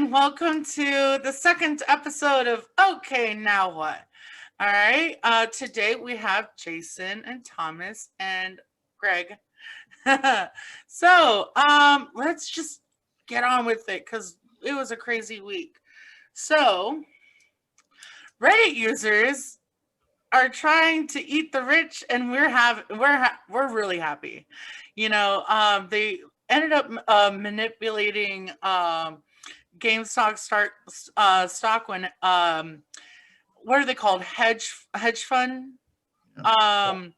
and welcome to the second episode of Okay, Now What? All right. Today we have Jason and Thomas and Greg. Let's just get on with it because it was a crazy week. So, Reddit users are trying to eat the rich, and we're really happy. They ended up manipulating GameStop stock when what are they called, hedge fund um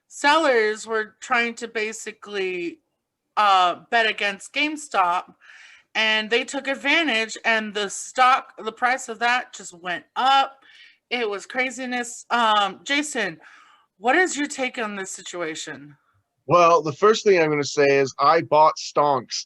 sellers were trying to basically bet against GameStop, and they took advantage, and the price of that just went up. It was craziness. Jason, what is your take on this situation? Well, the first thing I'm going to say is I bought stonks.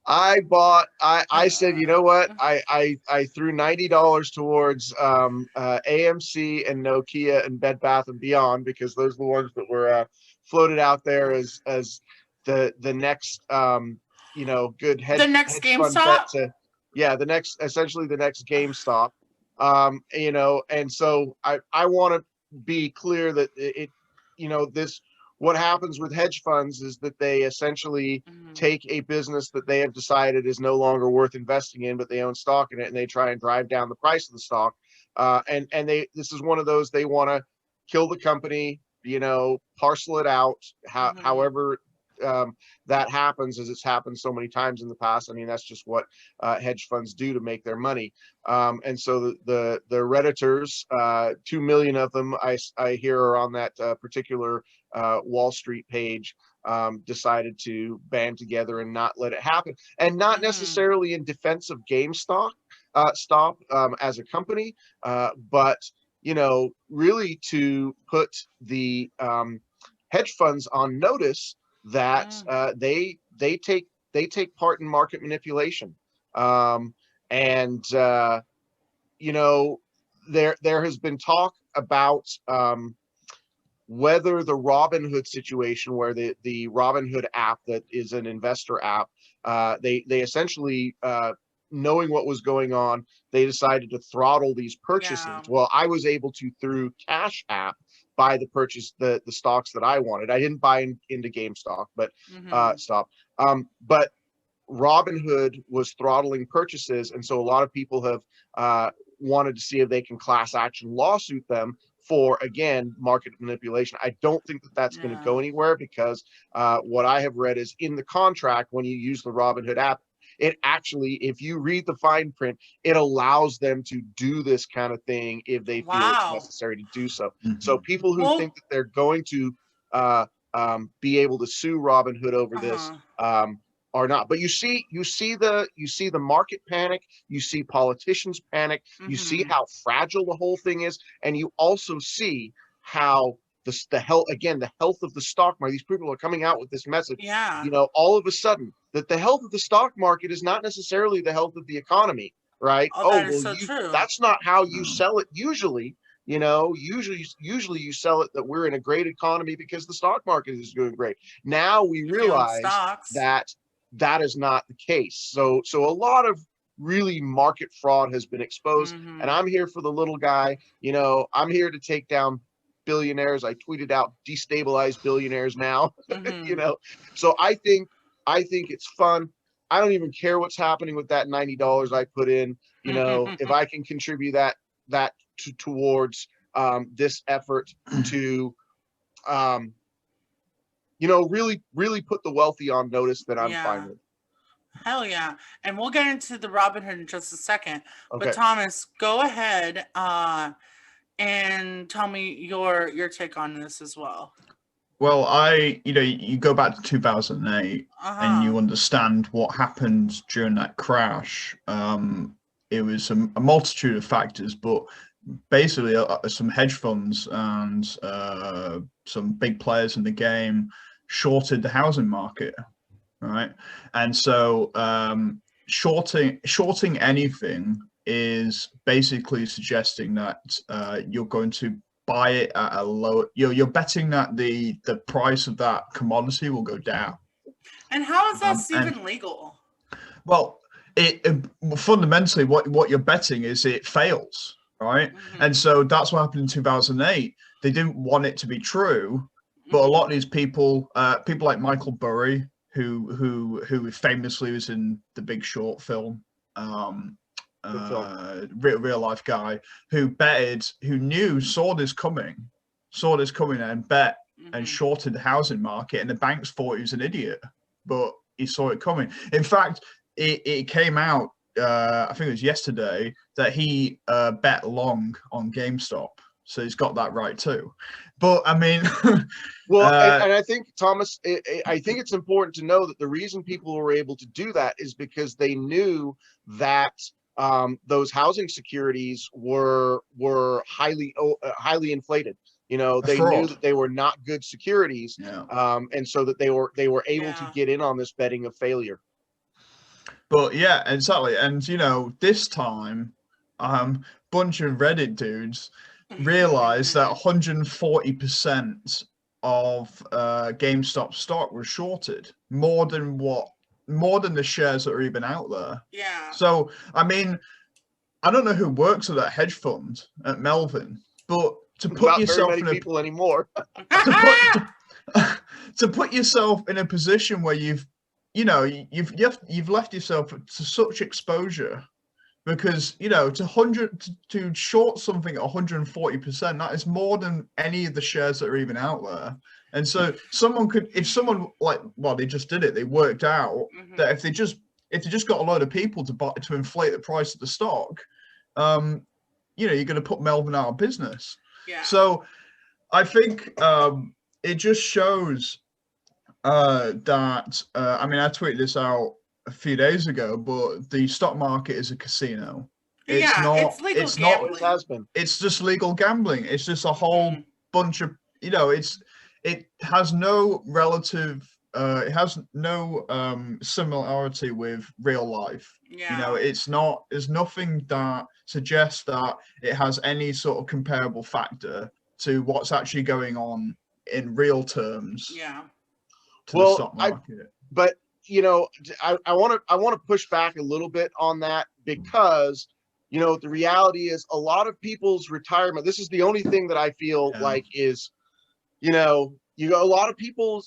I said, you know what? I threw $90 towards AMC and Nokia and Bed Bath and Beyond, because those are the ones that were floated out there as the next good The next hedge fund GameStop? bet to, yeah, essentially the next GameStop. And so I want to be clear that this, what happens with hedge funds is that they essentially take a business that they have decided is no longer worth investing in, but they own stock in it, and they try and drive down the price of the stock. This is one of those, they want to kill the company, parcel it out, however that happens, as it's happened so many times in the past. I mean, that's just what hedge funds do to make their money. And so the Redditors, 2 million of them, I hear, are on that particular Wall Street page, decided to band together and not let it happen, and not necessarily in defense of GameStop as a company, but really to put the hedge funds on notice that they take part in market manipulation. And there has been talk about whether the Robinhood situation, where the Robinhood app, that is an investor app, they essentially, knowing what was going on, they decided to throttle these purchases. Yeah. Well, I was able to, through Cash App, buy the stocks that I wanted. I didn't buy into GameStop, but stop. But Robinhood was throttling purchases, and so a lot of people have wanted to see if they can class action lawsuit them for, again, market manipulation. I don't think that that's going to go anywhere, because what I have read is, in the contract, when you use the Robinhood app, it actually, if you read the fine print, it allows them to do this kind of thing if they feel it's necessary to do so. So people who think that they're going to be able to sue Robinhood over this are not. But you see the market panic. You see politicians panic. You see how fragile the whole thing is, and you also see how the health of the stock market. These people are coming out with this message. Yeah. All of a sudden, that the health of the stock market is not necessarily the health of the economy, right? That is so true. That's not how you sell it usually. Usually you sell it that we're in a great economy because the stock market is doing great. Now we realize that is not the case. So a lot of really market fraud has been exposed, and I'm here for the little guy. I'm here to take down billionaires. I tweeted out, destabilize billionaires now. So I think it's fun. I don't even care what's happening with that $90 I put in. If I can contribute that towards this effort to really put the wealthy on notice, that I'm fine with. Hell yeah. And we'll get into the Robinhood in just a second. Okay. But Thomas, go ahead and tell me your take on this as well. Well, you go back to 2008 and you understand what happened during that crash. It was a multitude of factors, but basically some hedge funds and some big players in the game shorted the housing market, right? And so shorting anything is basically suggesting that you're going to buy it at a lower. You're betting that the price of that commodity will go down. And how is that even legal? Well, it fundamentally what you're betting is it fails, right? And so that's what happened in 2008. They didn't want it to be true, but a lot of these people, people like Michael Burry, who famously was in the Big Short film, real life guy who betted, who saw this coming and bet and shorted the housing market, and the banks thought he was an idiot, but he saw it coming. In fact, it came out, I think it was yesterday, that he bet long on GameStop. So he's got that right too. But I mean, well, and I think, Thomas, I think it's important to know that the reason people were able to do that is because they knew that those housing securities were highly inflated. You know, they knew that they were not good securities, and so that they were able to get in on this betting of failure. But yeah, exactly. And you know, this time, bunch of Reddit dudes realized that 140% of GameStop stock was shorted, more than the shares that are even out there. Yeah. So I mean, I don't know who works at that hedge fund at Melvin, but to put Not yourself very many people anymore. to put yourself in a position where you've left yourself to such exposure, because you know, to short something at 140%, that is more than any of the shares that are even out there. And so they just did it. They worked out that if they just got a load of people to inflate the price of the stock, you know, you're going to put Melvin out of business. Yeah. So I think it just shows that I mean, I tweeted this out a few days ago, but the stock market is a casino. It's legal gambling. It has been. It's just legal gambling. It's just a whole bunch of, you know, it has no relative, it has no similarity with real life. Yeah. You know, there's nothing that suggests that it has any sort of comparable factor to what's actually going on in real terms. Yeah. To the stock market. But you know, I want to push back a little bit on that, because you know, the reality is a lot of people's retirement. This is the only thing that I feel like is, you know, a lot of people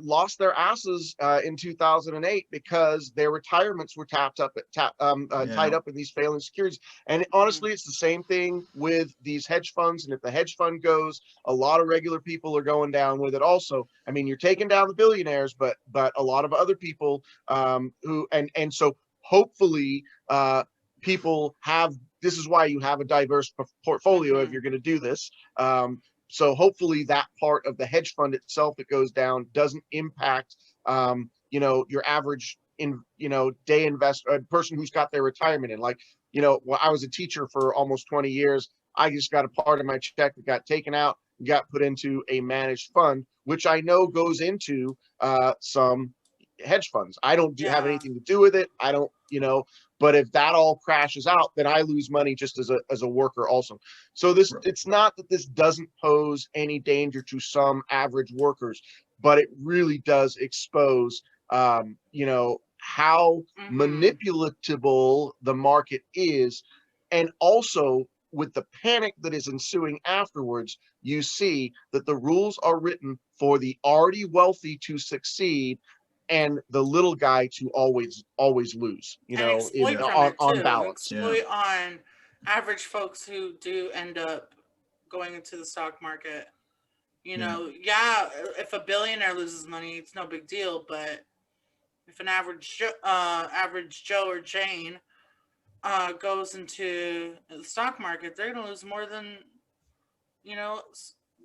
lost their asses in 2008 because their retirements were tied up in these failing securities. And honestly, it's the same thing with these hedge funds. And if the hedge fund goes, a lot of regular people are going down with it also. I mean, you're taking down the billionaires, but a lot of other people so hopefully people have. This is why you have a diverse portfolio if you're going to do this. So hopefully that part of the hedge fund itself that goes down doesn't impact, you know, your average day investor, person who's got their retirement in. Like, you know, well, I was a teacher for almost 20 years. I just got a part of my check that got taken out, got put into a managed fund, which I know goes into some hedge funds. I don't have anything to do with it. I don't, you know, but if that all crashes out, then I lose money just as a worker also. So it's not that this doesn't pose any danger to some average workers, but it really does expose, you know, how manipulatable the market is. And also with the panic that is ensuing afterwards, you see that the rules are written for the already wealthy to succeed and the little guy to always lose, you know, on balance. Exploit on average folks who do end up going into the stock market. You know, if a billionaire loses money, it's no big deal. But if an average Joe or Jane goes into the stock market, they're going to lose more than, you know,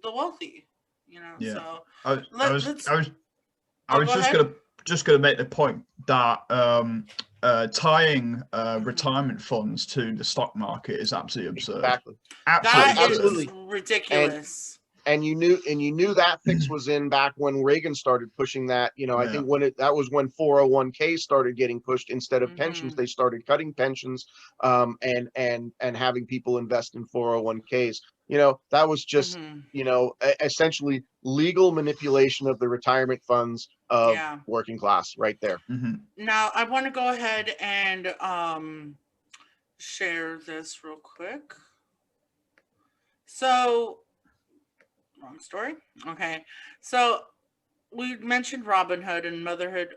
the wealthy. You know, so I was just gonna make the point that tying retirement funds to the stock market is absolutely absurd. Exactly. Absolutely that absurd. Is ridiculous. and you knew that fix was in back when Reagan started pushing that. I think that was when 401k started getting pushed instead of pensions. They started cutting pensions, and having people invest in 401ks. That was just essentially legal manipulation of the retirement funds of working class right there. Now I want to go ahead and share this real quick. So, wrong story. Okay. So we mentioned Robinhood and Motherboard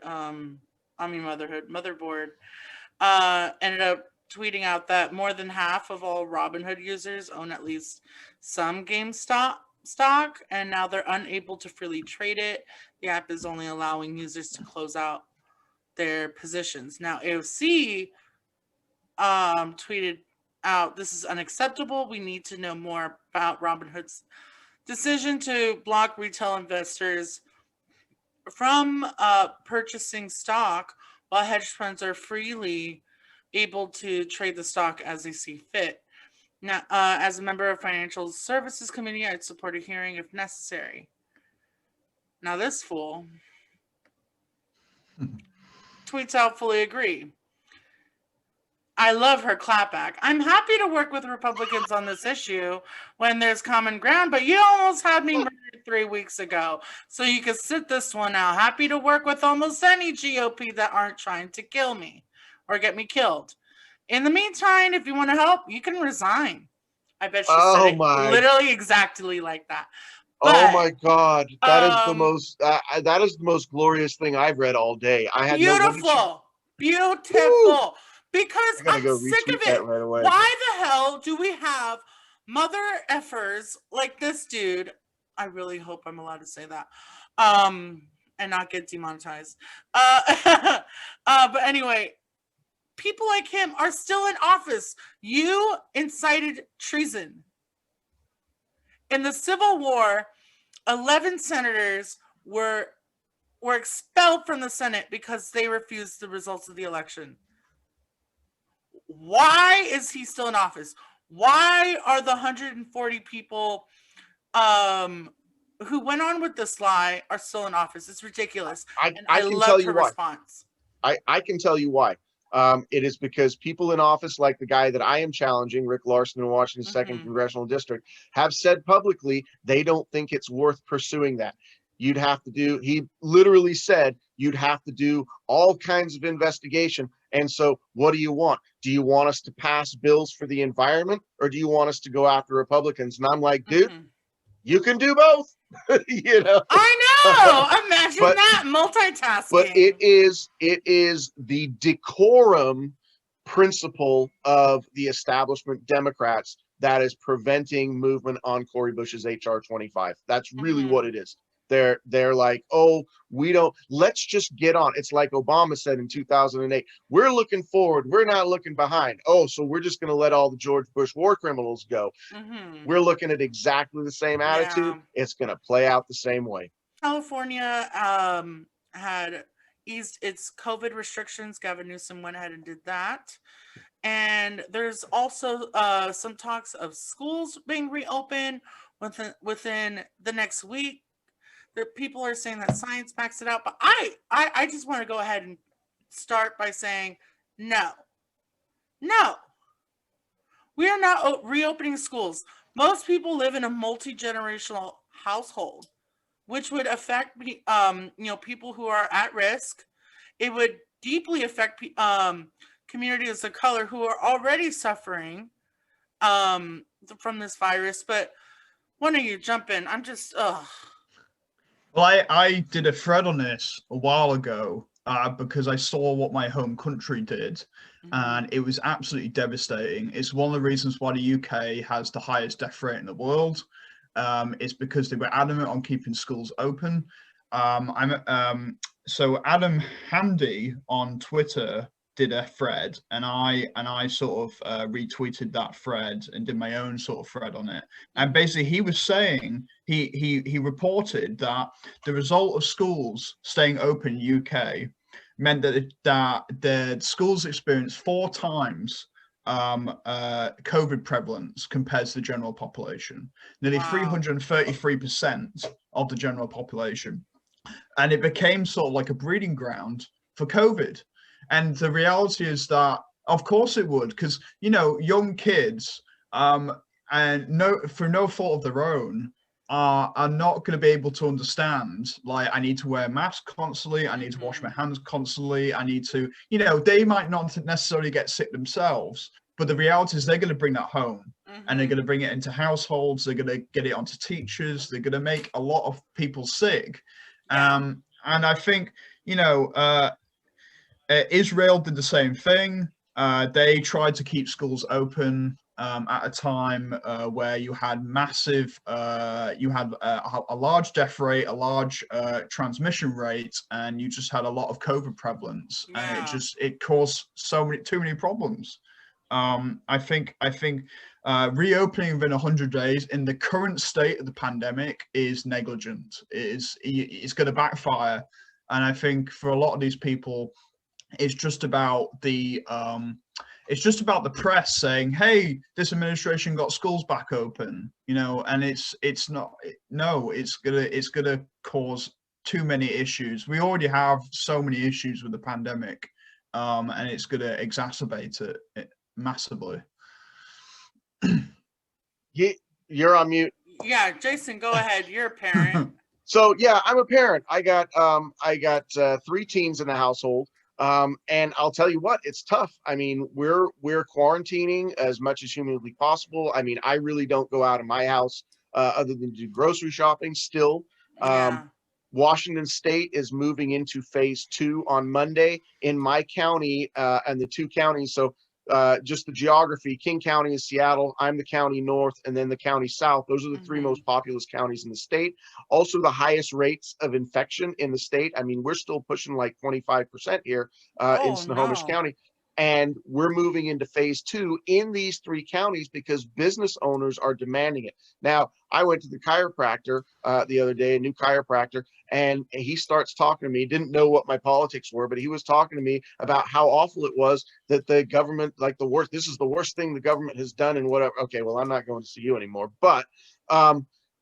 ended up tweeting out that more than half of all Robinhood users own at least some GameStop stock, and now they're unable to freely trade it. The app is only allowing users to close out their positions. Now, AOC tweeted out, "This is unacceptable. We need to know more about Robinhood's decision to block retail investors from purchasing stock while hedge funds are freely able to trade the stock as they see fit. Now, as a member of Financial Services Committee, I'd support a hearing if necessary." Now, this fool tweets out, "Fully agree. I love her clapback. I'm happy to work with Republicans on this issue when there's common ground, but you almost had me murdered 3 weeks ago, so you can sit this one out. Happy to work with almost any GOP that aren't trying to kill me or get me killed. In the meantime, if you want to help, you can resign." I bet she said it literally exactly like that. But, oh my God, that is the most glorious thing I've read all day. I had beautiful. Woo! Because I'm sick of it. Right away. Why the hell do we have mother effers like this dude? I really hope I'm allowed to say that, and not get demonetized. But anyway, people like him are still in office. You incited treason. In the Civil War, 11 senators were expelled from the Senate because they refused the results of the election. Why is he still in office? Why are the 140 people who went on with this lie are still in office? It's ridiculous. I can tell you why. Response. I can tell you why. It is because people in office, like the guy that I am challenging, Rick Larson in Washington's 2nd Congressional District, have said publicly they don't think it's worth pursuing that. He literally said you'd have to do all kinds of investigation. And so what do you want? Do you want us to pass bills for the environment, or do you want us to go after Republicans? And I'm like, dude, you can do both. I know. Imagine that multitasking. But it is the decorum principle of the establishment Democrats that is preventing movement on Cori Bush's HR 25. That's really what it is. They're like, oh, let's just get on. It's like Obama said in 2008, we're looking forward, we're not looking behind. Oh, so we're just going to let all the George Bush war criminals go. We're looking at exactly the same attitude. Yeah. It's going to play out the same way. California had eased its COVID restrictions. Gavin Newsom went ahead and did that. And there's also some talks of schools being reopened within the next week. People are saying that science backs it out, but I just want to go ahead and start by saying no. We are not reopening schools. Most people live in a multi-generational household, which would affect people who are at risk. It would deeply affect communities of color who are already suffering from this virus. But when are you jumping? I'm just Well, I did a thread on this a while ago because I saw what my home country did, and it was absolutely devastating. It's one of the reasons why the UK has the highest death rate in the world. It's because they were adamant on keeping schools open. So Adam Hamdy on Twitter did a thread, and I sort of retweeted that thread and did my own sort of thread on it. And basically he was saying he reported that the result of schools staying open in UK meant that the schools experienced 4 times COVID prevalence compared to the general population, nearly 333% of the general population. And it became sort of like a breeding ground for COVID. And the reality is that, of course it would, because, you know, young kids, and for no fault of their own, are not going to be able to understand, like, I need to wear a mask constantly, I need to wash my hands constantly, I need to, you know, they might not necessarily get sick themselves, but the reality is they're going to bring that home, and they're going to bring it into households, they're going to get it onto teachers, they're going to make a lot of people sick. And I think, you know, Israel did the same thing. They tried to keep schools open at a time where you had massive, you had a large death rate, a large transmission rate, and you just had a lot of COVID prevalence, and it caused too many problems. I think reopening within 100 days in the current state of the pandemic is negligent. It's going to backfire, and I think for a lot of these people, it's just about the press saying, "Hey, this administration got schools back open," you know, and it's gonna cause too many issues. We already have so many issues with the pandemic, and it's gonna exacerbate it massively. You're on mute. Yeah, Jason, go ahead. You're a parent. So yeah, I'm a parent. I got 3 teens in the household. And I'll tell you what, it's tough. I mean, we're quarantining as much as humanly possible. I mean, I really don't go out of my house other than do grocery shopping still. Washington State is moving into phase 2 on Monday in my county and the 2 counties. So just the geography, King County is Seattle, I'm the county north, and then the county south. Those are the 3 most populous counties in the state. Also the highest rates of infection in the state. I mean, we're still pushing like 25% here in Snohomish County. And we're moving into phase 2 in these 3 counties because business owners are demanding it. Now, I went to the chiropractor the other day, a new chiropractor, and he starts talking to me, didn't know what my politics were, but he was talking to me about how awful it was that the government, like this is the worst thing the government has done and whatever. Okay, well, I'm not going to see you anymore. But,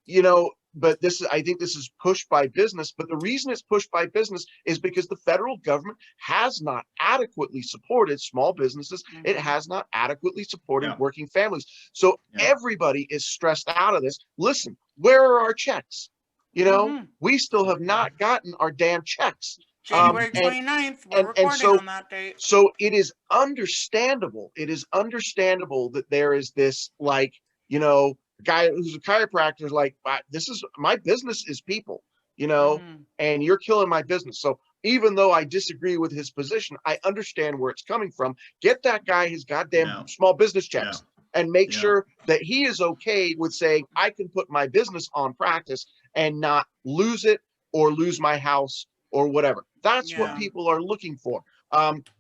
you know, but I think this is pushed by business. But the reason it's pushed by business is because the federal government has not adequately supported small businesses. It has not adequately supported working families. So everybody is stressed out of this. Listen, where are our checks? You know, we still have not gotten our damn checks. January 29th, we're recording on that date. So it is understandable. It is understandable that there is this, like, you know, guy who's a chiropractor is like, this is my business is people, you know, and you're killing my business. So even though I disagree with his position, I understand where it's coming from. Get that guy his goddamn small business checks and make sure that he is okay with saying, I can put my business on practice and not lose it or lose my house or whatever. That's what people are looking for.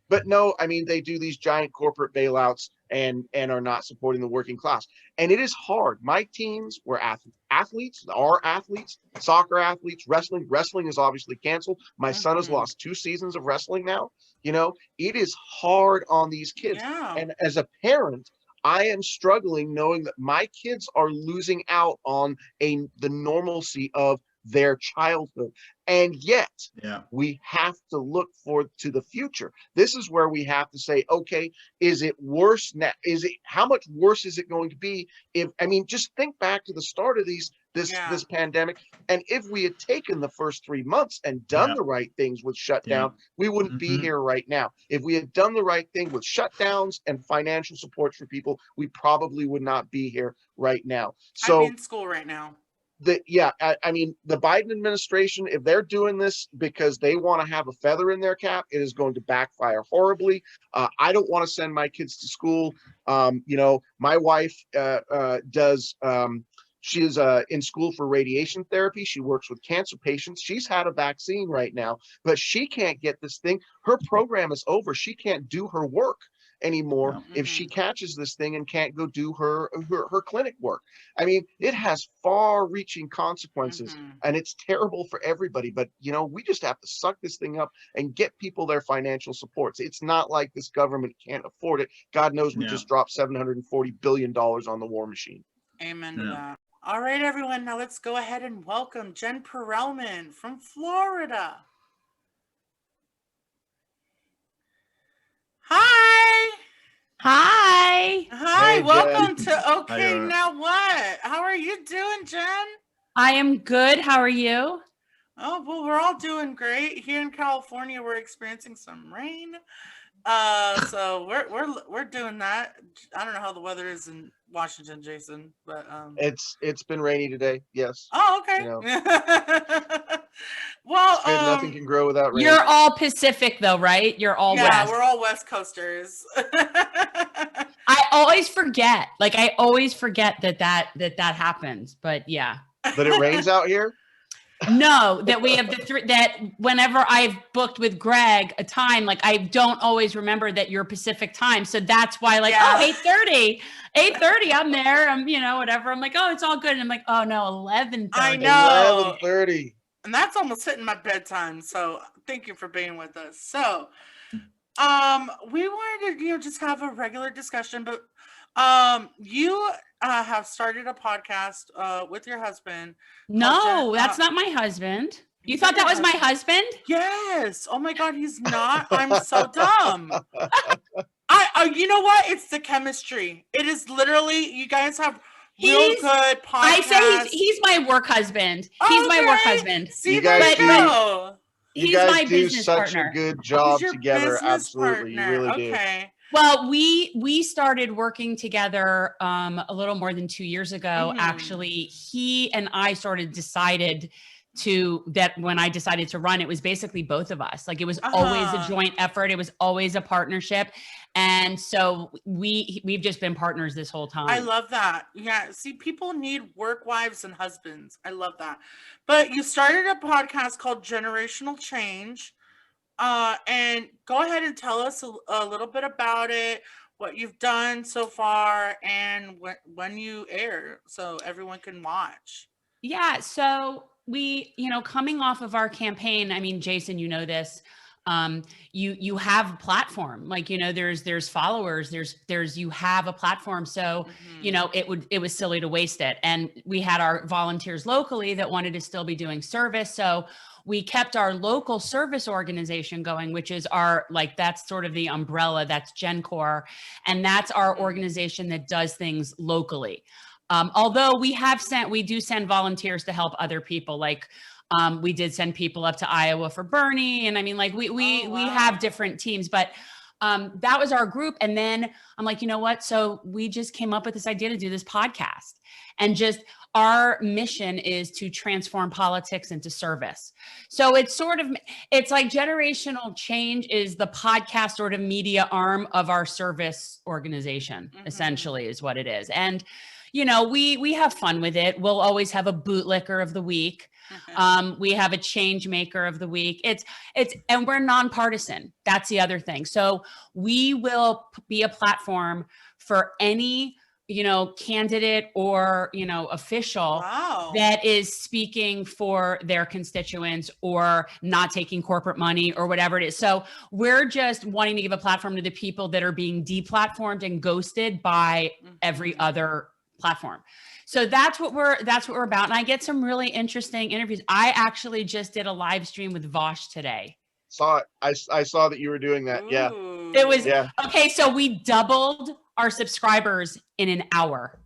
But no, I mean, they do these giant corporate bailouts and are not supporting the working class. And it is hard. My teens were athletes, soccer athletes, wrestling. Wrestling is obviously canceled. My son has lost 2 seasons of wrestling now. You know, it is hard on these kids. And as a parent, I am struggling knowing that my kids are losing out on the normalcy of their childhood. And yet we have to look forward to the future. This is where we have to say, okay, is it worse now? How much worse is it going to be if, I mean, just think back to the start of this pandemic. And if we had taken the first 3 months and done the right things with shutdown, we wouldn't be here right now. If we had done the right thing with shutdowns and financial support for people, we probably would not be here right now. So I'd be in school right now. I mean, the Biden administration, if they're doing this because they want to have a feather in their cap, it is going to backfire horribly. I don't want to send my kids to school. You know, my wife she is in school for radiation therapy. She works with cancer patients. She's had a vaccine right now, but she can't get this thing. Her program is over. She can't do her work. anymore Yeah. if she catches this thing and can't go do her clinic work. I mean, it has far-reaching consequences, and it's terrible for everybody. But we just have to suck this thing up and get people their financial supports. It's not like this government can't afford it. God knows we just dropped $740 billion on the war machine. Amen to that. All right, everyone. Now let's go ahead and welcome Jen Perelman from Florida. Hi. Hi. Hi. Hey, welcome Jen. to Okay, Hi, Now What? How are you doing, Jen? I am good. How are you? Oh, well, we're all doing great. Here in California, we're experiencing some rain. So we're doing that. I don't know how the weather is in Washington, Jason, but It's been rainy today. Yes. Oh, okay. Well, It's good. Nothing can grow without rain. You're all Pacific though, right? You're all West. We're all West Coasters. I always forget. I always forget that happens. But yeah. That it rains out here? No, that we have that whenever I've booked with Greg a time, I don't always remember that you're Pacific time. So that's why 8:30, I'm there. I'm, whatever. I'm like, oh, it's all good. And I'm like, oh no, 11:30. I know. 11:30. And that's almost hitting my bedtime. So thank you for being with us. So we wanted to just have a regular discussion, but you have started a podcast with your husband. No, that's not my husband. You thought that was my husband? Yes. Oh my God, he's not. I'm so dumb. You know what? It's the chemistry. It is literally, you guys have real good podcasts. I say he's my work husband. He's my work husband. See, you guys go. You he's guys my do business such partner. a good job He's your together. business Absolutely. partner. You really do. Okay. Well, we started working together a little more than 2 years ago. Actually, he and I decided that when I decided to run, it was basically both of us. It was always a joint effort. It was always a partnership. And so we've just been partners this whole time. I love that. Yeah. See, people need work wives and husbands. I love that. But you started a podcast called Generational Change. And go ahead and tell us a little bit about it, what you've done so far, and when you air so everyone can watch. Yeah. So we, coming off of our campaign, I mean, Jason, you know this, you have a platform, there's followers, you have a platform. So, it was silly to waste it. And we had our volunteers locally that wanted to still be doing service. So we kept our local service organization going, which is that's sort of the umbrella, that's GenCore. And that's our organization that does things locally. Although we do send volunteers to help other people. We did send people up to Iowa for Bernie. And I mean, we have different teams, but that was our group. And then I'm like, you know what? So we just came up with this idea to do this podcast, and our mission is to transform politics into service. So it's like Generational Change is the podcast sort of media arm of our service organization, essentially is what it is. And, we have fun with it. We'll always have a bootlicker of the week. We have a change maker of the week. And we're nonpartisan. That's the other thing. So we will be a platform for any candidate or, official that is speaking for their constituents or not taking corporate money or whatever it is. So we're just wanting to give a platform to the people that are being deplatformed and ghosted by every other platform. So that's what we're about. And I get some really interesting interviews. I actually just did a live stream with Vosh today. Saw it. I saw that you were doing that. Yeah. It was okay. So we doubled our subscribers in an hour.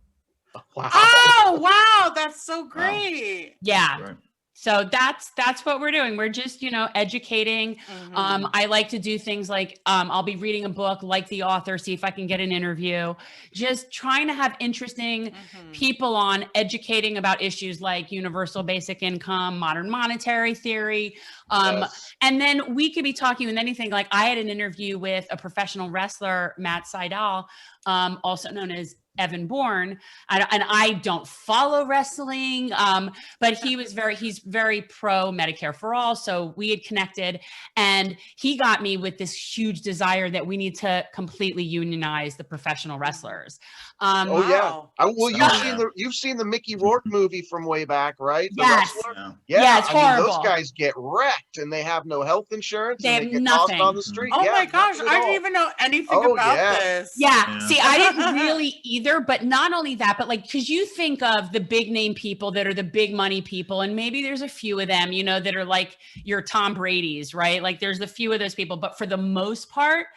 Wow. Oh, wow. That's so great. Yeah. Right. So that's what we're doing. We're just, educating. I like to do things like I'll be reading a book, like the author, see if I can get an interview, just trying to have interesting people on, educating about issues like universal basic income, modern monetary theory. And then we could be talking with anything. Like I had an interview with a professional wrestler, Matt Seidel, also known as Evan Bourne, and I don't follow wrestling, but he's very pro Medicare for all. So we had connected, and he got me with this huge desire that we need to completely unionize the professional wrestlers. Oh yeah. Wow. You've seen the Mickey Rourke movie from way back, right? The Yes. wrestler? Yeah, it's I mean, those horrible. guys get wrecked and they have no health insurance They and have they get tossed nothing. on the street. Oh Yeah, my gosh, nothing at I all. didn't even know anything Oh, about yeah. this. Yeah. See, I didn't really either, but not only that, but like, because you think of the big name people that are the big money people, and maybe there's a few of them, you know, that are like your Tom Brady's, right? Like there's a few of those people, but for the most part,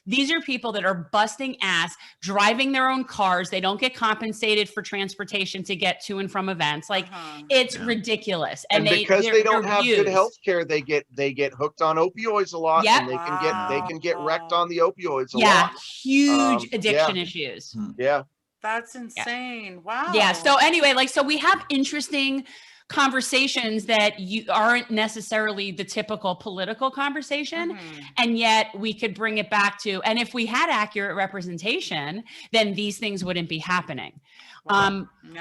these are people that are busting ass, driving their own cars. They don't get compensated for transportation to get to and from events. Like it's ridiculous. And because they don't have good health care, they get hooked on opioids a lot, and they can get wrecked on the opioids a lot. Huge addiction issues. Yeah. That's insane. Wow. Yeah. So anyway, like, so we have interesting conversations that you aren't necessarily the typical political conversation, and yet we could bring it back to, and if we had accurate representation, then these things wouldn't be happening.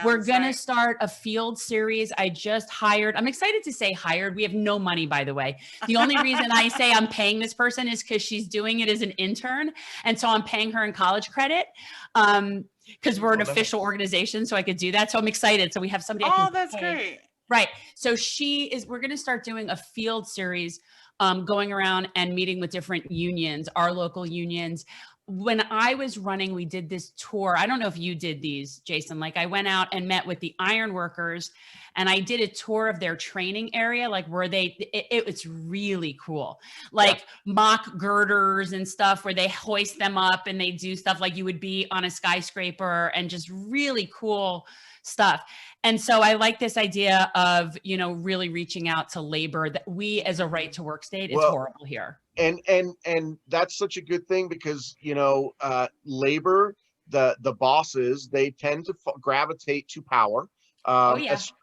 We're going to start a field series. I just hired, I'm excited to say hired. We have no money, by the way. The only reason I say I'm paying this person is because she's doing it as an intern. And so I'm paying her in college credit. Because we're an official organization, so I could do that. So I'm excited. So we have somebody. Oh, that's great. Right. So we're going to start doing a field series, going around and meeting with different unions, our local unions. When I was running, we did this tour. I don't know if you did these, Jason. Like I went out and met with the iron workers, and I did a tour of their training area, like where it's really cool. Like mock girders and stuff where they hoist them up and they do stuff like you would be on a skyscraper, and just really cool stuff. And so I like this idea of, you know, really reaching out to labor, that we as a right to work state, it's horrible here. And that's such a good thing, because, you know, labor, the bosses, they tend to gravitate to power.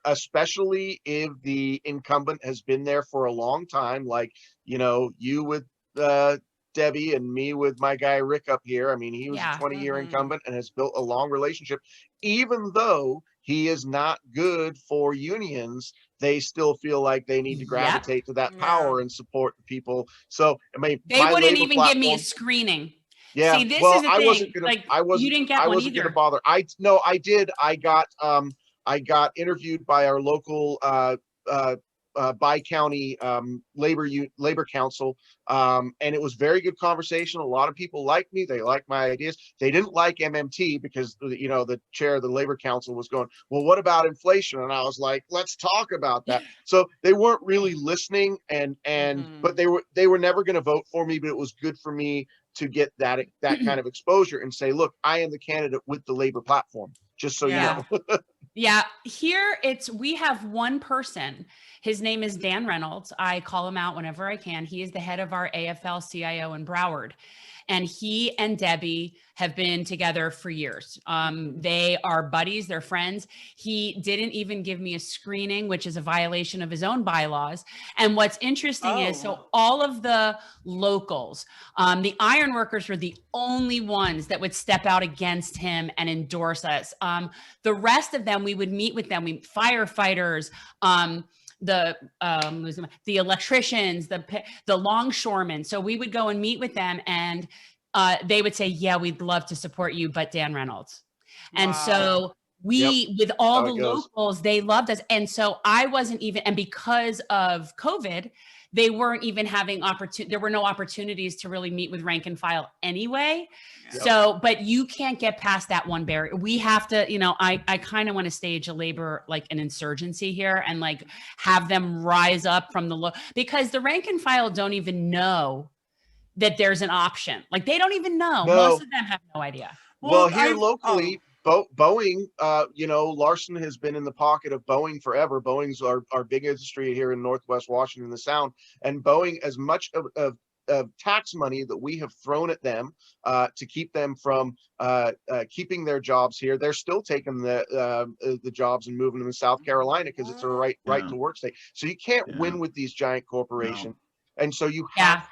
Especially if the incumbent has been there for a long time, like, you know, you with Debbie and me with my guy Rick up here. I mean, he was a 20-year incumbent and has built a long relationship. Even though he is not good for unions, they still feel like they need to gravitate to that power and support the people. So I mean, they wouldn't even give me a screening. Yeah. See, this is the thing. You didn't get one either. I wasn't gonna bother. I did. I got interviewed by our local bi-county labor council, and it was very good conversation. A lot of people liked me. They liked my ideas. They didn't like MMT because, you know, the chair of the labor council was going, well, what about inflation? And I was like, let's talk about that. So they weren't really listening, but they were never going to vote for me. But it was good for me to get that kind of exposure and say, look, I am the candidate with the labor platform, just so you know. Yeah, here we have one person. His name is Dan Reynolds. I call him out whenever I can. He is the head of our AFL-CIO in Broward. And he and Debbie have been together for years. They are buddies, they're friends. He didn't even give me a screening, which is a violation of his own bylaws. And what's interesting is, so all of the locals, the iron workers were the only ones that would step out against him and endorse us. The rest of them, we would meet with them, firefighters, the electricians, the longshoremen. So we would go and meet with them, and they would say, yeah, we'd love to support you, but Dan Reynolds. And so with all the locals, they loved us. And so I wasn't even, and because of COVID, they weren't even having there were no opportunities to really meet with rank and file anyway. So, but you can't get past that one barrier. We have to, you know, I kind of want to stage a labor, like an insurgency here, and like have them rise up from because the rank and file don't even know that there's an option. Like they don't even know. Most of them have no idea. Well, here locally, Boeing, you know, Larson has been in the pocket of Boeing forever. Boeing's our big industry here in Northwest Washington, the Sound, and Boeing, as much of tax money that we have thrown at them to keep them from keeping their jobs here, they're still taking the jobs and moving them to South Carolina because it's a right to work state. So you can't win with these giant corporations, and so you have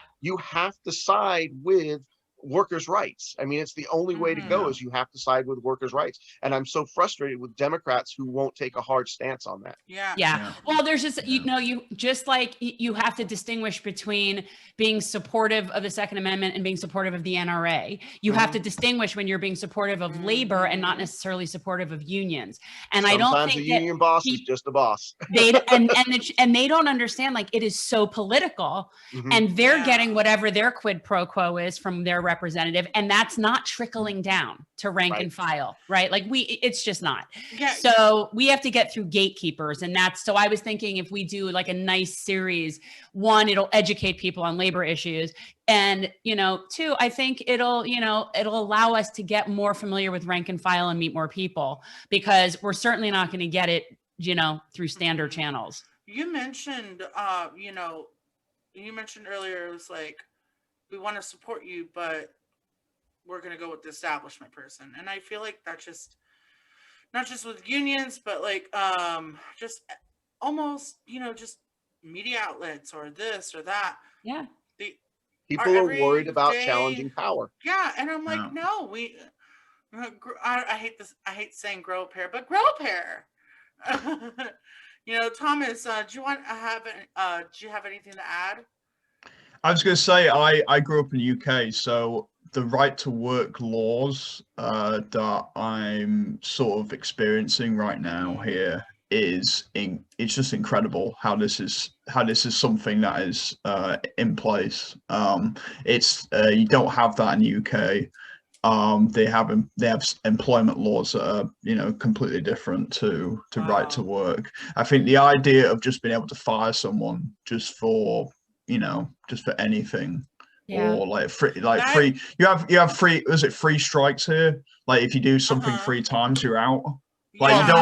to side with workers' rights. I mean, it's the only way to go is you have to side with workers' rights. And I'm so frustrated with Democrats who won't take a hard stance on that. Yeah. Well, there's just, you just like you have to distinguish between being supportive of the Second Amendment and being supportive of the NRA. You have to distinguish when you're being supportive of labor and not necessarily supportive of unions. And Sometimes I don't think a union boss is just a boss. and they don't understand, like, it is so political and they're getting whatever their quid pro quo is from their representative, and that's not trickling down to rank and file, right? Like it's just not. So we have to get through gatekeepers, and so I was thinking if we do like a nice series, one, it'll educate people on labor issues, and two, I think it'll allow us to get more familiar with rank and file and meet more people, because we're certainly not going to get it through standard channels. You mentioned you mentioned earlier, it was like, we want to support you, but we're going to go with the establishment person. And I feel like that's just not just with unions, but like just almost, just media outlets or this or that. Yeah. People are worried about challenging power. Yeah. And I'm like, no, I hate this. I hate saying grow a pair, but grow a pair. Thomas, do you have anything to add? I was going to say, I grew up in the UK, so the right to work laws that I'm sort of experiencing right now here it's just incredible how this is something that is in place. It's you don't have that in the UK. They have employment laws that are completely different to right to work. I think the idea of just being able to fire someone just for anything, or like free, you have free, is it free strikes here? Like if you do something 3 times, you're out. Like you don't.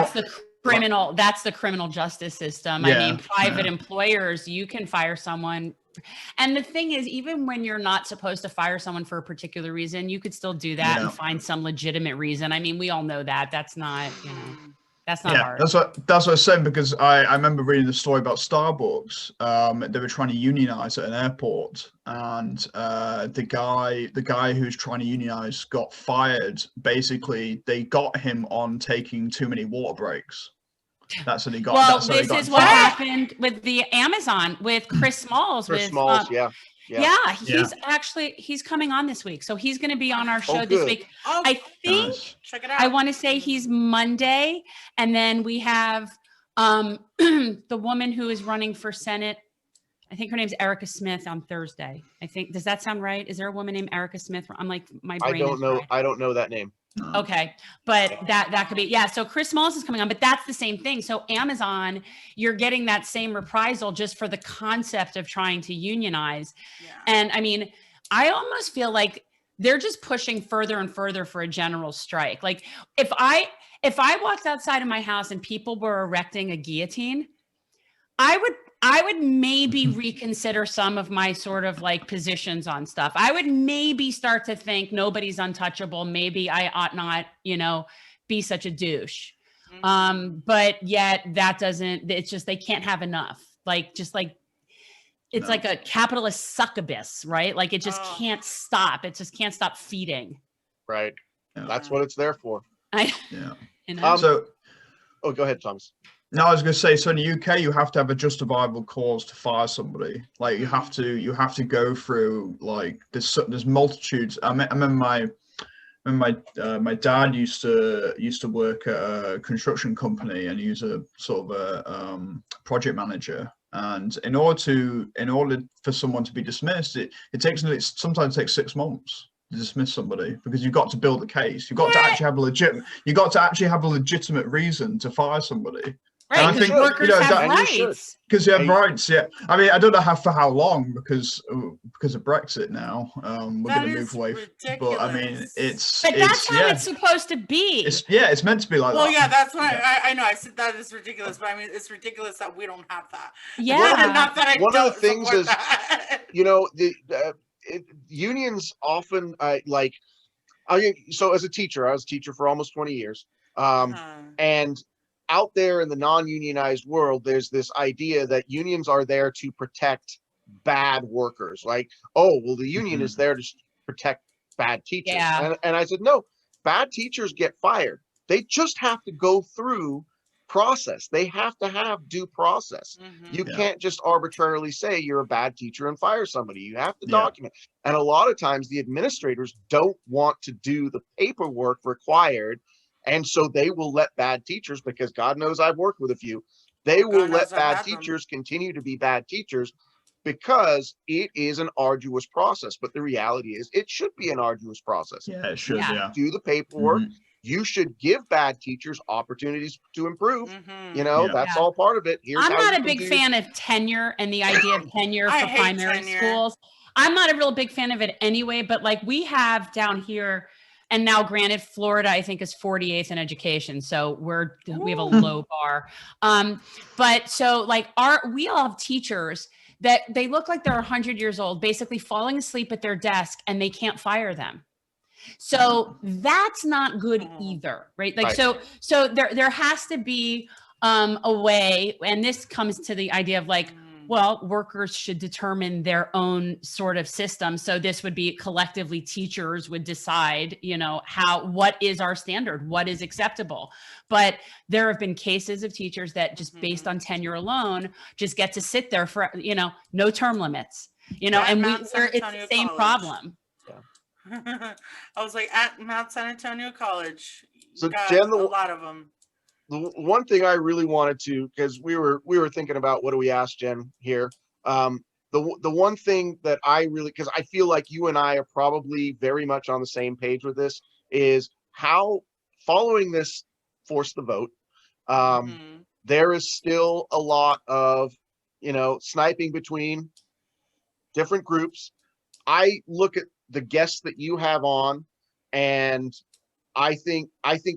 That's the criminal justice system. I mean, private employers, you can fire someone. And the thing is, even when you're not supposed to fire someone for a particular reason, you could still do that and find some legitimate reason. I mean, we all know that. That's not, that's not hard. That's what I was saying, because I remember reading the story about Starbucks. They were trying to unionize at an airport, and the guy who's trying to unionize got fired. Basically, they got him on taking too many water breaks. That's what he got. Well, this is what happened with the Amazon with Chris Smalls. He's coming on this week, so he's going to be on our show this week. I think. Check it out. I want to say he's Monday, and then we have the woman who is running for Senate. I think her name's Erica Smith on Thursday. I think. Does that sound right? Is there a woman named Erica Smith? I'm like, my brain. I don't know that name. Okay, but that could be, so Chris Smalls is coming on, but that's the same thing. So Amazon, you're getting that same reprisal just for the concept of trying to unionize. And I mean, I almost feel like they're just pushing further and further for a general strike. Like if I walked outside of my house and people were erecting a guillotine, I would maybe reconsider some of my sort of like positions on stuff. I would maybe start to think nobody's untouchable. Maybe I ought not, be such a douche. But yet that doesn't, it's just, they can't have enough. It's like a capitalist succubus, right? Like it just can't stop. It just can't stop feeding. Right. That's what it's there for. So, go ahead, Thomas. No, I was going to say, so in the UK, you have to have a justifiable cause to fire somebody. Like you have to go through like there's multitudes. I remember my dad used to work at a construction company, and he was a sort of a project manager. And in order for someone to be dismissed, it sometimes takes 6 months to dismiss somebody, because you've got to build a case. You've got to actually have a legitimate reason to fire somebody. Right, because workers have rights. Because you have rights, yeah. I mean, I don't know for how long, because of Brexit now. We're going to move away. But I mean, that's how it's supposed to be. It's meant to be like that. Well, yeah, that's why I know I said that is ridiculous, but I mean, it's ridiculous that we don't have that. Yeah. Not that one of the things is, the unions often so as a teacher, I was a teacher for almost 20 years, and out there in the non-unionized world, there's this idea that unions are there to protect bad workers. Like, the union is there to protect bad teachers. Yeah. And I said, no, bad teachers get fired. They just have to go through process. They have to have due process. You can't just arbitrarily say you're a bad teacher and fire somebody. You have to document. And a lot of times the administrators don't want to do the paperwork required. And so they will let bad teachers, because God knows I've worked with a few, they will let bad teachers continue to be bad teachers because it is an arduous process. But the reality is it should be an arduous process. Yeah, it should. Yeah. Do the paperwork. You should give bad teachers opportunities to improve. You know, that's all part of it. I'm not a big fan of tenure and the idea of tenure for primary schools. I'm not a real big fan of it anyway, but like we have down here, and now granted, Florida, I think is 48th in education. So we have a low bar. But so like we all have teachers that they look like they're 100 years old, basically falling asleep at their desk and they can't fire them. So that's not good either, right? Like, so there has to be a way, and this comes to the idea of like, well, workers should determine their own sort of system. So this would be collectively teachers would decide, you know, what is our standard, what is acceptable. But there have been cases of teachers that just based on tenure alone, just get to sit there for, you know, no term limits, you know, and it's the same problem. I was like, at Mount San Antonio College, so Jen, a lot of them. The one thing I really wanted to, because we were thinking about what do we ask Jen here. The one thing that I really, because I feel like you and I are probably very much on the same page with this, is how following this force the vote. There is still a lot of, you know, sniping between different groups. I look at the guests that you have on, and I think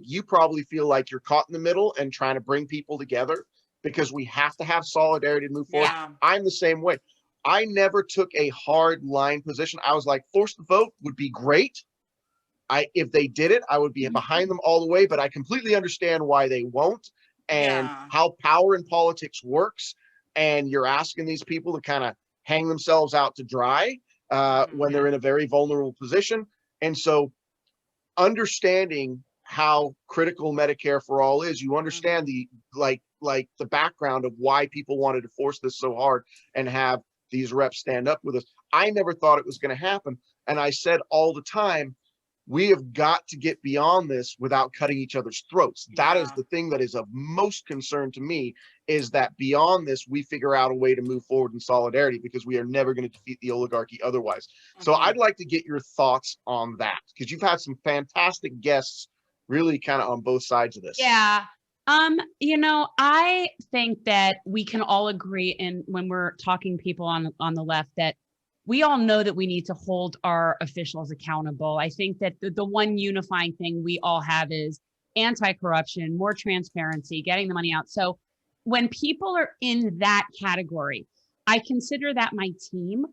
you probably feel like you're caught in the middle and trying to bring people together because we have to have solidarity to move forward. I'm the same way. I never took a hard line position. I was like, force the vote would be great. If they did it, I would be behind them all the way, but I completely understand why they won't and how power in politics works. And you're asking these people to kind of hang themselves out to dry when they're in a very vulnerable position. And so understanding how critical Medicare for all is, you understand the the background of why people wanted to force this so hard and have these reps stand up with us. I never thought it was going to happen. And I said all the time, we have got to get beyond this without cutting each other's throats. That is the thing that is of most concern to me, is that beyond this, we figure out a way to move forward in solidarity, because we are never going to defeat the oligarchy otherwise. So I'd like to get your thoughts on that, because you've had some fantastic guests really kind of on both sides of this. Yeah. You know, I think that we can all agree, and when we're talking people on the left, that we all know that we need to hold our officials accountable. I think that the one unifying thing we all have is anti-corruption, more transparency, getting the money out. So when people are in that category, I consider that my team.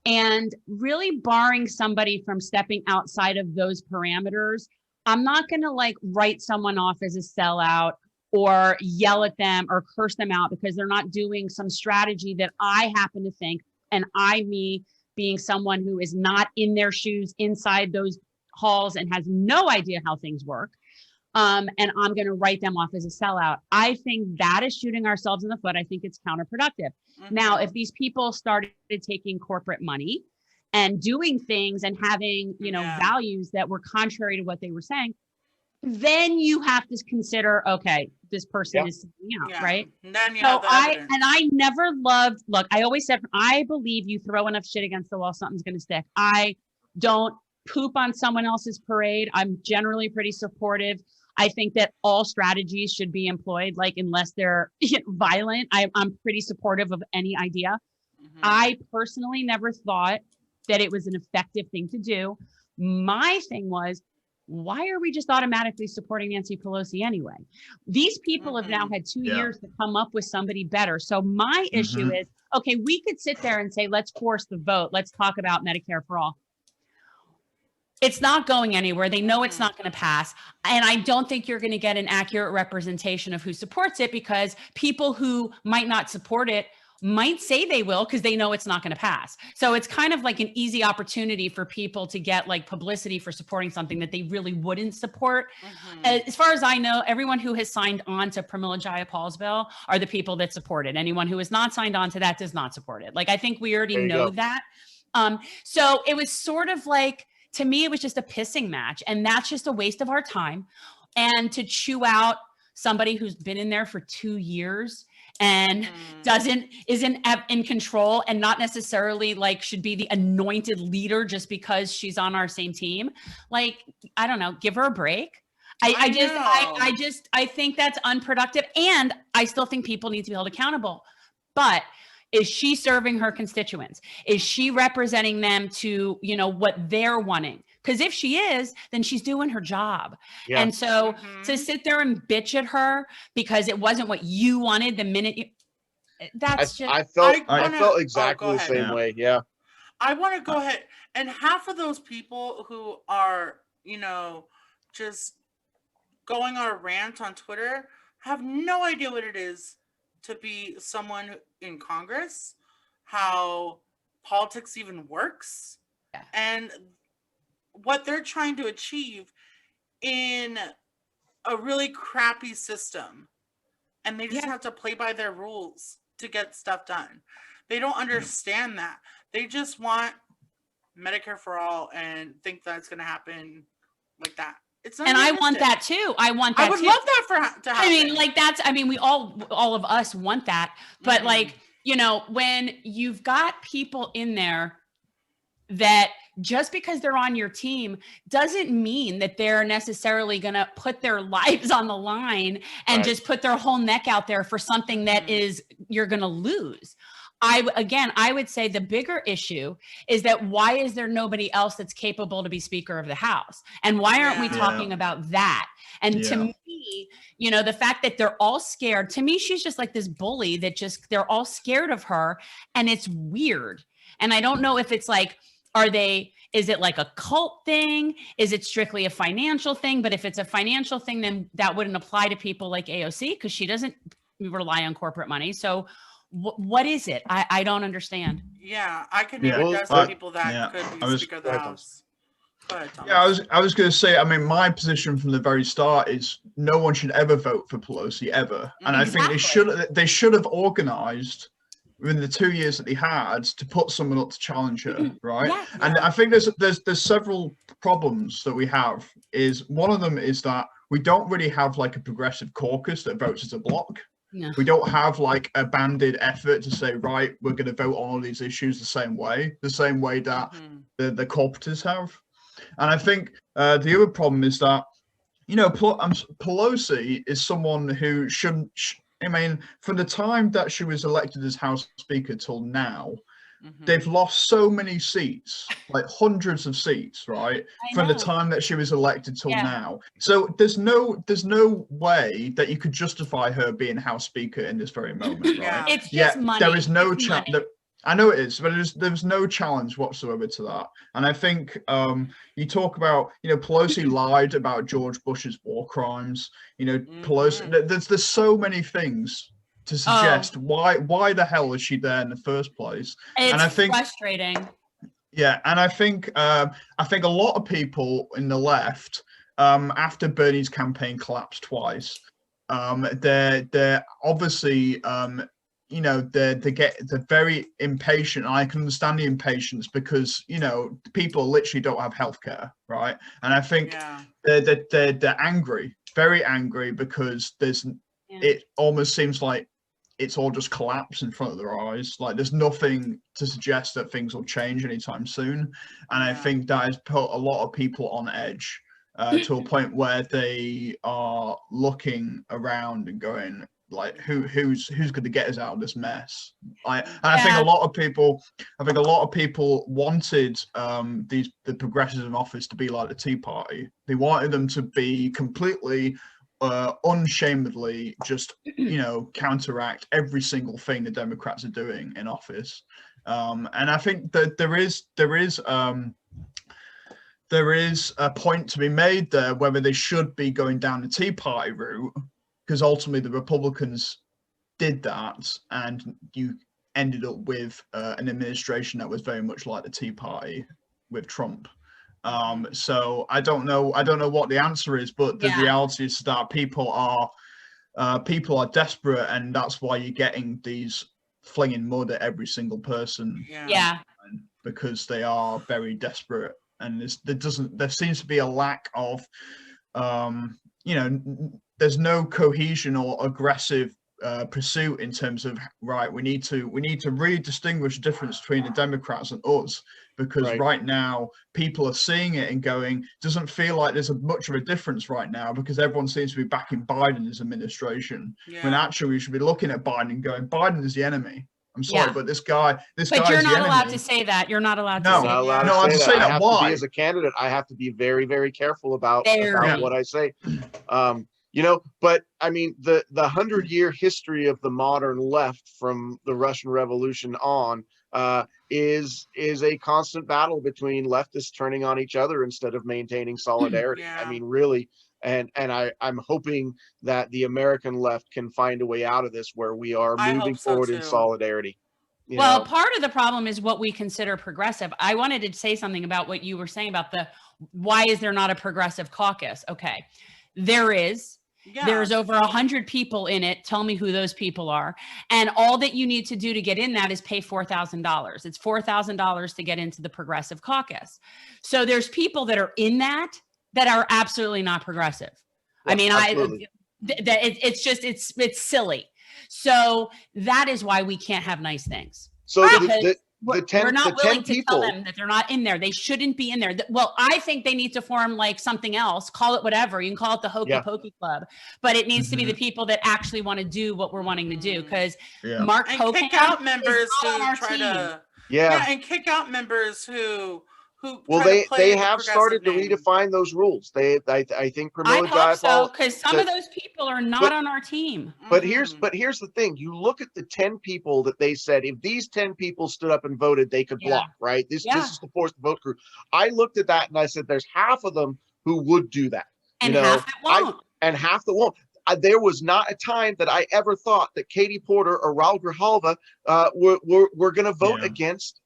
And really barring somebody from stepping outside of those parameters, I'm not going to like write someone off as a sellout or yell at them or curse them out because they're not doing some strategy that I happen to think, and me being someone who is not in their shoes inside those halls and has no idea how things work. And I'm going to write them off as a sellout. I think that is shooting ourselves in the foot. I think it's counterproductive. Now, if these people started taking corporate money and doing things and having, you know, values that were contrary to what they were saying, then you have to consider, okay, this person is selling out, right? Then you so I never loved, look, I always said, I believe you throw enough shit against the wall, something's going to stick. I don't poop on someone else's parade. I'm generally pretty supportive. I think that all strategies should be employed, like unless they're violent. I'm pretty supportive of any idea. I personally never thought that it was an effective thing to do. My thing was, why are we just automatically supporting Nancy Pelosi anyway? These people have now had 2 years to come up with somebody better. So my issue is, okay, we could sit there and say, let's force the vote. Let's talk about Medicare for all. It's not going anywhere. They know it's not going to pass. And I don't think you're going to get an accurate representation of who supports it, because people who might not support it might say they will because they know it's not going to pass. So it's kind of like an easy opportunity for people to get like publicity for supporting something that they really wouldn't support. As far as I know, everyone who has signed on to Pramila Jayapal's bill are the people that support it. Anyone who has not signed on to that does not support it. Like, I think we already know that. So it was sort of like, to me, it was just a pissing match, and that's just a waste of our time. And to chew out somebody who's been in there for 2 years and isn't in control and not necessarily like should be the anointed leader just because she's on our same team. Like, I don't know, give her a break. I think that's unproductive, and I still think people need to be held accountable. But is she serving her constituents? Is she representing them to, you know, what they're wanting? Because if she is, then she's doing her job. Yeah. And so to sit there and bitch at her because it wasn't what you wanted the minute you, I felt exactly the same way. Yeah. I want to go ahead, and half of those people who are, you know, just going on a rant on Twitter have no idea what it is to be someone in Congress, how politics even works, and what they're trying to achieve in a really crappy system. And they just have to play by their rules to get stuff done. They don't understand that. They just want Medicare for all and think that it's going to happen like that. It's not. And I want that too. I want that. I would love that to happen. I mean, like we all of us want that. But like, you know, when you've got people in there that just because they're on your team doesn't mean that they're necessarily going to put their lives on the line and just put their whole neck out there for something that is you're going to lose. I would say the bigger issue is that why is there nobody else that's capable to be Speaker of the House? And why aren't we talking about that? And to me, you know, the fact that they're all scared, to me, she's just like this bully that just, they're all scared of her. And it's weird. And I don't know if it's like, is it like a cult thing? Is it strictly a financial thing? But if it's a financial thing, then that wouldn't apply to people like AOC because she doesn't rely on corporate money. So what is it? I don't understand. Yeah, I could never guess the people that could be Speaker of the House. Go ahead, Thomas. Yeah, I was going to say, I mean, my position from the very start is no one should ever vote for Pelosi ever. And I think they should have organized within the 2 years that they had to put someone up to challenge her, right? Yeah. And I think there's several problems that we have. Is one of them is that we don't really have like a progressive caucus that votes as a bloc. No. We don't have like a banded effort to say, right, we're going to vote on all these issues the same way that the corporates have. And I think the other problem is that, you know, Pelosi is someone who shouldn't. I mean, from the time that she was elected as House Speaker till now, they've lost so many seats, like hundreds of seats, right? From the time that she was elected till now. So there's no way that you could justify her being House Speaker in this very moment, right? It's just money. There is no chance. I know it is, but there's no challenge whatsoever to that. And I think you talk about, you know, Pelosi lied about George Bush's war crimes. You know, Pelosi. There's so many things to suggest why the hell is she there in the first place. And I think frustrating. Yeah, and I think a lot of people in the left, after Bernie's campaign collapsed twice, they're obviously you know, they're very impatient. I can understand the impatience because, you know, people literally don't have healthcare, right? And I think they're angry, very angry, because it almost seems like it's all just collapsed in front of their eyes. Like there's nothing to suggest that things will change anytime soon. And I think that has put a lot of people on edge to a point where they are looking around and going, like, who's going to get us out of this mess? I think a lot of people wanted the progressives in office to be like the Tea Party. They wanted them to be completely unshamedly just, you know, counteract every single thing the Democrats are doing in office. And I think that there is a point to be made there whether they should be going down the Tea Party route, because ultimately the Republicans did that, and you ended up with an administration that was very much like the Tea Party with Trump. So I don't know what the answer is, but the reality is that people are desperate, and that's why you're getting these flinging mud at every single person. Because they are very desperate, and there seems to be a lack of there's no cohesion or aggressive pursuit in terms of, right, we need to really distinguish the difference between the Democrats and us, because right now people are seeing it and going, doesn't feel like there's much of a difference right now, because everyone seems to be backing Biden's administration, when actually we should be looking at Biden and going, Biden is the enemy. I'm sorry, but this guy But you're not allowed to say that. You're not allowed to say that. No, I say that. Why? As a candidate, I have to be very, very careful about what I say. But I mean, the 100-year history of the modern left from the Russian Revolution on is a constant battle between leftists turning on each other instead of maintaining solidarity. I mean, really. And I'm hoping that the American left can find a way out of this, where we are moving forward in solidarity. Well, part of the problem is what we consider progressive. I wanted to say something about what you were saying about why is there not a progressive caucus? Okay, there is. There's over 100 people in it. Tell me who those people are. And all that you need to do to get in that is pay $4,000. It's $4,000 to get into the progressive caucus. So there's people that are in that are absolutely not progressive. I mean, it's silly. So that is why we can't have nice things. So we're not willing to tell them that they're not in there. They shouldn't be in there. Well, I think they need to form like something else. Call it whatever. You can call it the Hokey Pokey Club, but it needs to be the people that actually want to do what we're wanting to do. Because Mark Hogan kick out members who try to and kick out members who they have started to redefine those rules. I think I hope so, because some of those people are not on our team. But here's the thing: you look at the 10 people that they said, if these 10 people stood up and voted, they could block. Right? This is the forced vote crew. I looked at that and I said, there's half of them who would do that, and half that won't. And half that won't. There was not a time that I ever thought that Katie Porter or Raul Grijalva were going to vote against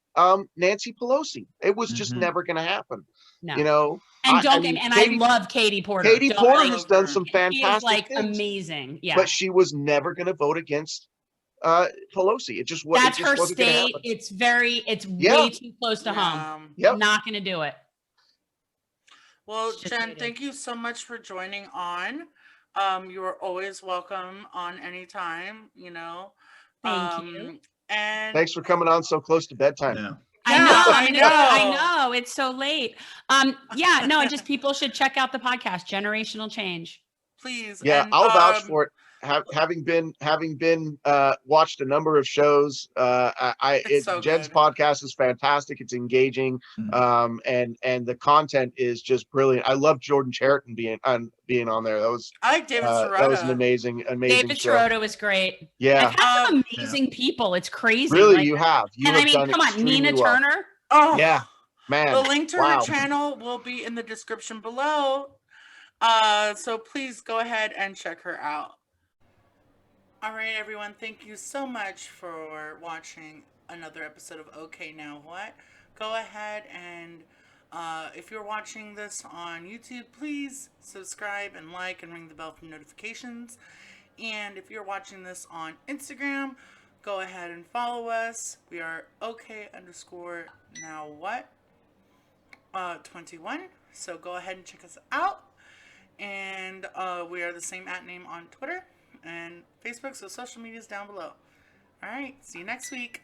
Nancy Pelosi. It was just never going to happen. No. And I love Katie Porter. Katie Porter has done some fantastic things. Amazing. Yeah. But she was never going to vote against Pelosi. It just wasn't. That's her state. It's way too close to home. Not going to do it. Well, Jen, thank you so much for joining on. You are always welcome on anytime, Thank you. And thanks for coming on so close to bedtime. Yeah. I know. It's so late. Just people should check out the podcast, Generational Change. Please. Yeah, I'll vouch for it. Having been watched a number of shows, Jen's podcast is fantastic. It's engaging, and the content is just brilliant. I love Jordan Chariton being on there. I like David Sirota. That was an amazing David show. Sirota was great. Yeah, I've had some amazing people. It's crazy. Really, you have. Come on, Nina Turner. Oh yeah, man. The link to her channel will be in the description below. So please go ahead and check her out. All right, everyone. Thank you so much for watching another episode of Okay Now What. Go ahead and if you're watching this on YouTube, please subscribe and like and ring the bell for notifications. And if you're watching this on Instagram, go ahead and follow us. We are OK_NowWhat 21. So go ahead and check us out. And we are the same @name on Twitter and Facebook, so social media is down below. All right, see you next week.